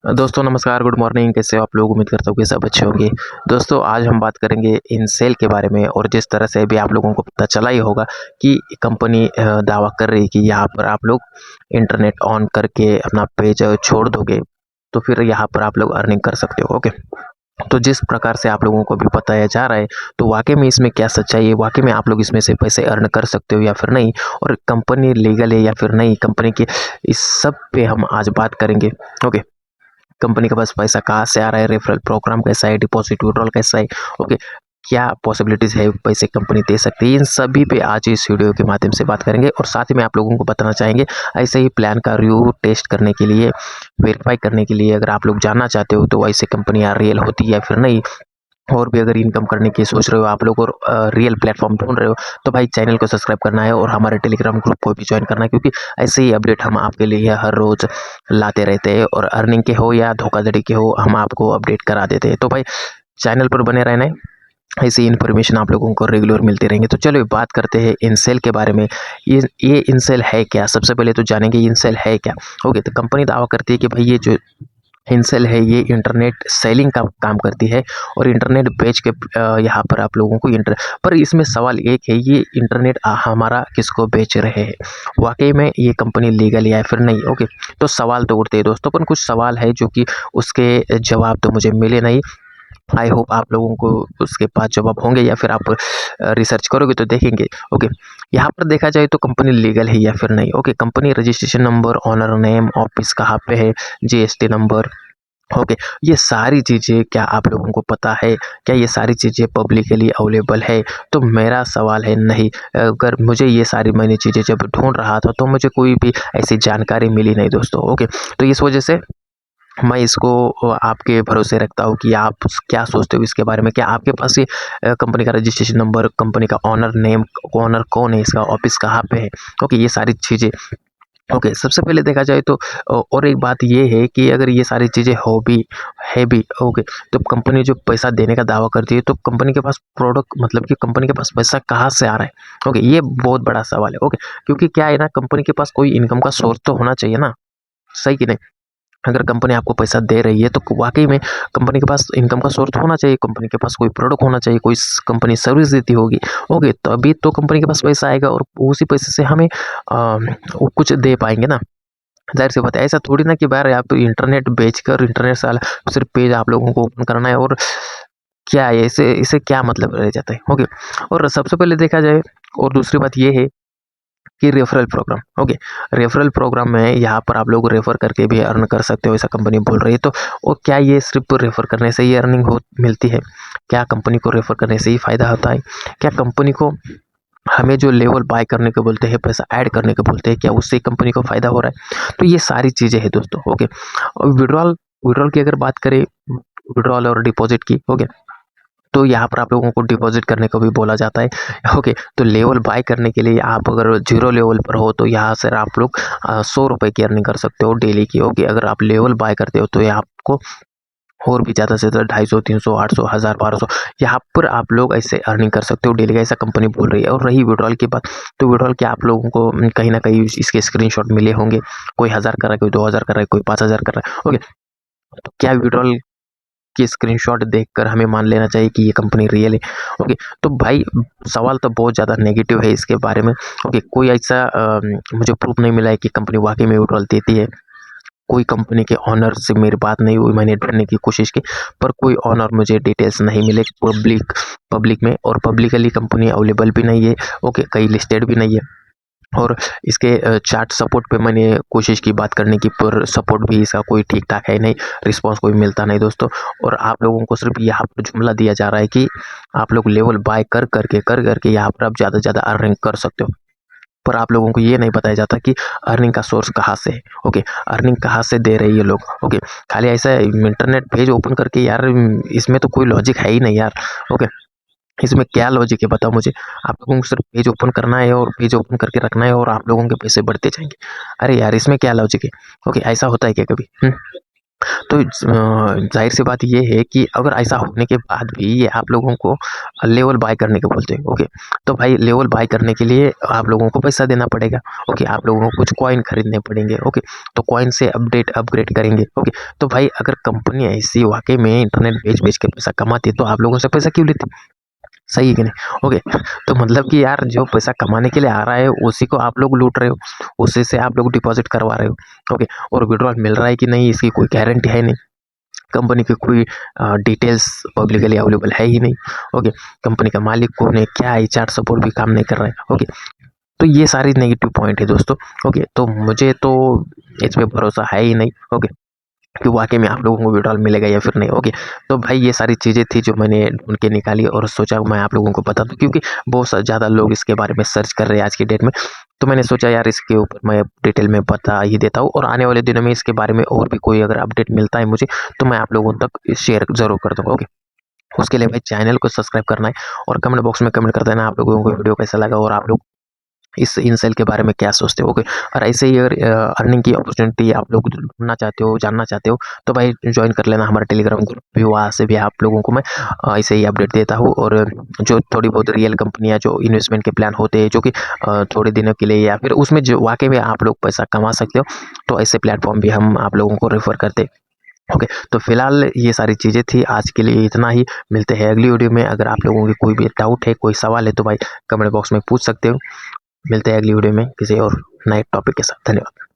दोस्तों नमस्कार, good morning. कैसे हो आप लोग? उम्मीद करता हूँ कि सब अच्छे होंगे। दोस्तों आज हम बात करेंगे इनसेल के बारे में, और जिस तरह से अभी आप लोगों को पता चला ही होगा कि कंपनी दावा कर रही है कि यहाँ पर आप लोग इंटरनेट ऑन करके अपना पेज छोड़ दोगे तो फिर यहाँ पर आप लोग अर्निंग कर सकते हो। ओके, तो जिस प्रकार से आप लोगों को भी बताया जा रहा है, तो वाक़ई में इसमें क्या सच्चाई है? वाक़ई में आप लोग इसमें से पैसे अर्न कर सकते हो या फिर नहीं? और कंपनी लीगल है या फिर नहीं कंपनी की, इस सब पे हम आज बात करेंगे। ओके, कंपनी के पास पैसा कहाँ से आ रहा है, रेफरल प्रोग्राम कैसा है, डिपॉजिट विड्रॉल कैसा है, ओके, क्या पॉसिबिलिटीज़ है पैसे कंपनी दे सकती है, इन सभी पे आज इस वीडियो के माध्यम से बात करेंगे। और साथ ही में आप लोगों को बताना चाहेंगे ऐसे ही प्लान का रिव्यू टेस्ट करने के लिए, वेरीफाई करने के लिए, अगर आप लोग जानना चाहते हो तो ऐसे कंपनियाँ रियल होती है या फिर नहीं, और भी अगर इनकम करने की सोच रहे हो आप लोग और रियल प्लेटफॉर्म ढूंढ रहे हो, तो भाई चैनल को सब्सक्राइब करना है और हमारे टेलीग्राम ग्रुप को भी ज्वाइन करना है, क्योंकि ऐसे ही अपडेट हम आपके लिए हर रोज़ लाते रहते हैं, और अर्निंग के हो या धोखाधड़ी के हो हम आपको अपडेट करा देते हैं। तो भाई चैनल पर बने रहना है, ऐसी इन्फॉर्मेशन आप लोगों को रेगुलर मिलती रहेंगे। तो चलो बात करते हैं इनसेल के बारे में। ये इनसेल है क्या? सबसे पहले तो जानेंगे इनसेल है क्या। ओके, तो कंपनी दावा करती है कि भाई ये जो इनसेल है ये इंटरनेट सेलिंग का काम करती है, और इंटरनेट बेच के यहाँ पर आप लोगों को पर इसमें सवाल एक है, ये इंटरनेट हमारा किसको बेच रहे हैं? वाकई में ये कंपनी लीगल है या फिर नहीं? ओके, तो सवाल तो उठते हैं दोस्तों, पर कुछ सवाल है जो कि उसके जवाब तो मुझे मिले नहीं। आई होप आप लोगों को उसके पास जवाब होंगे, या फिर आप रिसर्च करोगे तो देखेंगे। ओके, यहाँ पर देखा जाए तो कंपनी लीगल है या फिर नहीं। Okay, company registration number, owner name, office कहाँ पे है, जीएसटी नंबर, ओके, ये सारी चीज़ें क्या आप लोगों को पता है? क्या ये सारी चीज़ें पब्लिकली अवेलेबल है? तो मेरा सवाल है नहीं। अगर मुझे ये सारी मैंने चीज़ें जब ढूंढ रहा था तो मुझे कोई भी ऐसी जानकारी मिली नहीं दोस्तों। ओके, तो इस वजह से मैं इसको आपके भरोसे रखता हूँ कि आप क्या सोचते हो इसके बारे में? क्या आपके पास ये कंपनी का रजिस्ट्रेशन नंबर, कंपनी का ओनर नेम, ओनर कौन है, इसका ऑफिस कहाँ पे है? ओके, ये सारी चीज़ें। ओके, सबसे पहले देखा जाए तो और एक बात ये है कि अगर ये सारी चीज़ें है भी, ओके, तो कंपनी जो पैसा देने का दावा करती है, तो कंपनी के पास प्रोडक्ट, मतलब कि कंपनी के पास पैसा कहाँ से आ रहा है? ओके, ये बहुत बड़ा सवाल है। ओके, क्योंकि क्या है ना, कंपनी के पास कोई इनकम का सोर्स तो होना चाहिए ना, सही कि नहीं? अगर कंपनी आपको पैसा दे रही है तो वाक़ई में कंपनी के पास इनकम का सोर्स होना चाहिए, कंपनी के पास कोई प्रोडक्ट होना चाहिए, कोई कंपनी सर्विस देती होगी। ओके, तभी तो कंपनी के पास पैसा आएगा, और उसी पैसे से हमें वो कुछ दे पाएँगे ना। ज़ाहिर-सी बात है, ऐसा थोड़ी ना कि बाहर आप इंटरनेट बेचकर इंटरनेट साला सिर्फ़ पेज आप लोगों को ओपन करना है, और क्या है इससे इससे क्या मतलब रह जाता है? ओके, और सबसे पहले देखा जाए, और दूसरी बात ये है कि referral program. Okay, referral program में यहाँ पर आप लोग रेफर करके भी अर्न कर सकते हो, ऐसा कंपनी बोल रही है। तो और क्या ये सिर्फ रेफर करने से ही अर्निंग हो मिलती है? क्या कंपनी को रेफर करने से ही फ़ायदा होता है? क्या कंपनी को हमें जो लेवल बाय करने को बोलते हैं, पैसा ऐड करने को बोलते हैं, क्या उससे कंपनी को फ़ायदा हो रहा है? तो ये सारी चीज़ें हैं दोस्तों। ओके, और विड्रॉल विड्रॉल की अगर बात करें, विड्रॉल और डिपॉजिट की, ओके, तो यहाँ पर आप लोगों को डिपॉज़िट करने को भी बोला जाता है। ओके, तो लेवल बाय करने के लिए आप अगर ज़ीरो लेवल पर हो तो यहाँ से आप लोग ₹100 की अर्निंग कर सकते हो डेली की। ओके, अगर आप लेवल बाय करते हो तो ये आपको और भी ज़्यादा से ज़्यादा 250, 300, 800, 1000, 1200 यहाँ पर आप लोग ऐसे अर्निंग कर सकते हो डेली का, ऐसा कंपनी बोल रही है। और रही विड्रॉल की बात, तो विड्रॉल के आप लोगों को कहीं न कहीं इसके स्क्रीनशॉट मिले होंगे। कोई 1000 कर रहा है, कोई 2000 कर रहा है, कोई 5000 कर रहा है। ओके, तो क्या विड्रॉल की स्क्रीनशॉट देखकर हमें मान लेना चाहिए कि ये कंपनी रियल है? ओके, तो भाई सवाल तो बहुत ज़्यादा नेगेटिव है इसके बारे में। ओके, कोई ऐसा मुझे प्रूफ नहीं मिला है कि कंपनी वाक़ई में विड्रॉल देती है। कोई कंपनी के ओनर से मेरी बात नहीं हुई, मैंने ढूँढने की कोशिश की, पर कोई ओनर मुझे डिटेल्स नहीं मिले पब्लिक पब्लिक में, और पब्लिकली कंपनी अवेलेबल भी नहीं है। ओके, कहीं लिस्टेड भी नहीं है। और इसके चैट सपोर्ट पे मैंने कोशिश की बात करने की, पर सपोर्ट भी इसका कोई ठीक-ठाक है नहीं, रिस्पॉन्स कोई मिलता नहीं दोस्तों। और आप लोगों को सिर्फ़ यहाँ पर जुमला दिया जा रहा है कि आप लोग लेवल बाय कर करके यहाँ पर आप ज़्यादा से ज़्यादा अर्निंग कर सकते हो। पर आप लोगों को ये नहीं बताया जाता कि अर्निंग का सोर्स कहाँ से है। ओके, अर्निंग कहाँ से दे रहे हैं ये लोग। ओके, खाली ऐसा इंटरनेट पेज ओपन करके यार, इसमें तो कोई लॉजिक है ही नहीं यार। ओके, इसमें क्या लॉजिक है बताओ मुझे? आप लोगों को सिर्फ़ पेज ओपन करना है और पेज ओपन करके रखना है, और आप लोगों के पैसे बढ़ते जाएँगे। अरे यार, इसमें क्या लॉजिक है? ओके, ऐसा होता है क्या कभी? हुँ? तो ज़ाहिर-सी बात ये है कि अगर ऐसा होने के बाद भी ये आप लोगों को लेवल बाय करने को बोलते हैं, ओके। तो भाई लेवल बाय करने के लिए आप लोगों को पैसा देना पड़ेगा, ओके। आप लोगों को कुछ कॉइन खरीदने पड़ेंगे, ओके। तो कॉइन से अपग्रेड करेंगे, ओके। तो भाई अगर कंपनी ऐसी वाक़ई में इंटरनेट बेच-बेच के पैसा कमाती है, तो आप लोगों से पैसा क्यों लेती? सही है कि नहीं? ओके। तो मतलब कि यार जो पैसा कमाने के लिए आ रहा है, उसी को आप लोग लूट रहे हो, उसी से आप लोग डिपॉज़िट करवा रहे हो, ओके। और विड्रॉल मिल रहा है कि नहीं, इसकी कोई गारंटी है नहीं। कंपनी की कोई डिटेल्स पब्लिकली अवेलेबल है ही नहीं, ओके। कंपनी का मालिक कौन है, क्या है, चार्ट सपोर्ट भी काम नहीं कर रहा है, ओके। तो ये सारी नेगेटिव पॉइंट है दोस्तों, ओके। तो मुझे तो इस पे भरोसा है ही नहीं, ओके, कि वाक़ई में आप लोगों को विड्रॉल मिलेगा या फिर नहीं, ओके। तो भाई ये सारी चीज़ें थी जो मैंने ढूँढ के निकाली और सोचा मैं आप लोगों को बता दूँ, क्योंकि बहुत ज़्यादा लोग इसके बारे में सर्च कर रहे हैं आज की डेट में। तो मैंने सोचा यार इसके ऊपर मैं डिटेल में बता ही देता हूँ, और आने वाले दिनों में इसके बारे में और भी कोई अगर अपडेट मिलता है मुझे, तो मैं आप लोगों तक शेयर ज़रूर कर दूँगा, ओके। उसके लिए भाई चैनल को सब्सक्राइब करना है, और कमेंट बॉक्स में कमेंट कर देना आप लोगों को वीडियो कैसा लगा और आप लोग इस इन सेल के बारे में क्या सोचते हो, ओके। और ऐसे ही अगर अर्निंग की अपॉर्चुनिटी आप लोग ढूँढना चाहते हो, जानना चाहते हो, तो भाई जॉइन कर लेना हमारा टेलीग्राम ग्रुप भी, वहाँ से भी आप लोगों को मैं ऐसे ही अपडेट देता हूँ। और जो थोड़ी बहुत रियल कंपनियाँ जो इन्वेस्टमेंट के प्लान होते हैं, जो कि थोड़े दिनों के लिए या फिर उसमें जो वाक़ई में आप लोग पैसा कमा सकते हो, तो ऐसे प्लेटफ़ॉर्म भी हम आप लोगों को रेफ़र करते हैं, ओके। तो फिलहाल ये सारी चीज़ें थी, आज के लिए इतना ही। मिलते हैं अगली वीडियो में। अगर आप लोगों की कोई भी डाउट है, कोई सवाल है, तो भाई कमेंट बॉक्स में पूछ सकते हो। मिलते हैं अगली वीडियो में किसी और नए टॉपिक के साथ। धन्यवाद।